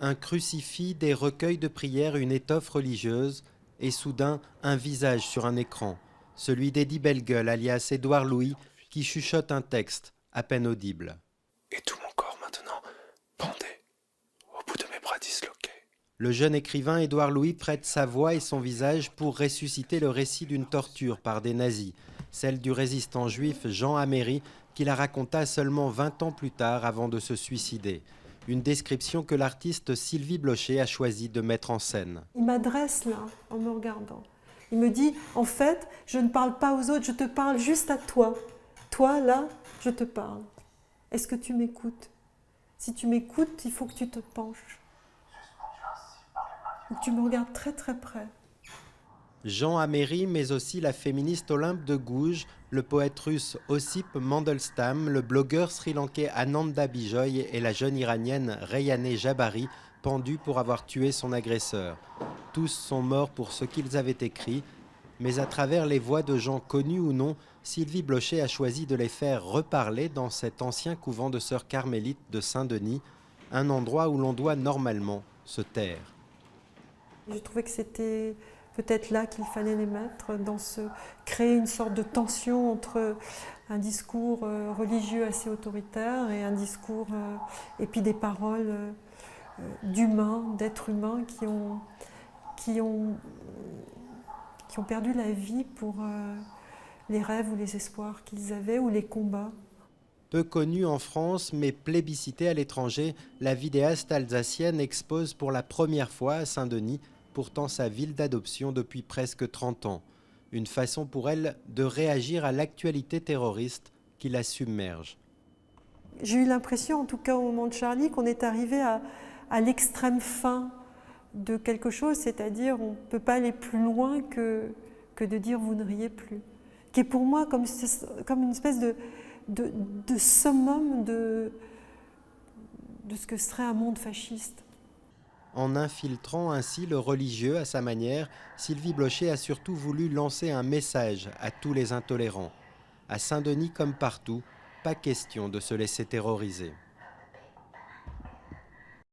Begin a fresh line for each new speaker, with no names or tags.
Un crucifix, des recueils de prières, une étoffe religieuse, et soudain un visage sur un écran, celui d'Eddie Bellegueule, alias Édouard Louis, qui chuchote un texte, à peine audible.
Et tout mon corps maintenant pendait au bout de mes bras disloqués.
Le jeune écrivain Édouard Louis prête sa voix et son visage pour ressusciter le récit d'une torture par des nazis, celle du résistant juif Jean Améry, qui la raconta seulement 20 ans plus tard avant de se suicider. Une description que l'artiste Sylvie Blocher a choisi de mettre en scène.
Il m'adresse là, en me regardant. Il me dit, en fait, je ne parle pas aux autres, je te parle juste à toi. Toi, là, je te parle. Est-ce que tu m'écoutes? Si tu m'écoutes, il faut que tu te penches. Et que tu me regardes très très près.
Jean Améry, mais aussi la féministe Olympe de Gouges, le poète russe Ossip Mandelstam, le blogueur sri-lankais Ananda Bijoy et la jeune iranienne Rayhaneh Jabari, pendus pour avoir tué son agresseur. Tous sont morts pour ce qu'ils avaient écrit, mais à travers les voix de gens connus ou non, Sylvie Blocher a choisi de les faire reparler dans cet ancien couvent de sœurs carmélites de Saint-Denis, un endroit où l'on doit normalement se taire.
Je trouvais que c'était peut-être là qu'il fallait les mettre, créer une sorte de tension entre un discours religieux assez autoritaire et un discours, et puis des paroles d'humains, d'êtres humains qui ont perdu la vie pour les rêves ou les espoirs qu'ils avaient ou les combats.
Peu connue en France, mais plébiscitée à l'étranger, la vidéaste alsacienne expose pour la première fois à Saint-Denis, pourtant sa ville d'adoption depuis presque 30 ans. Une façon pour elle de réagir à l'actualité terroriste qui la submerge.
J'ai eu l'impression, en tout cas au moment de Charlie, qu'on est arrivé à l'extrême fin de quelque chose, c'est-à-dire on ne peut pas aller plus loin que de dire vous ne riez plus. Qui est pour moi comme une espèce de summum de ce que serait un monde fasciste.
En infiltrant ainsi le religieux à sa manière, Sylvie Blocher a surtout voulu lancer un message à tous les intolérants. À Saint-Denis comme partout, pas question de se laisser terroriser.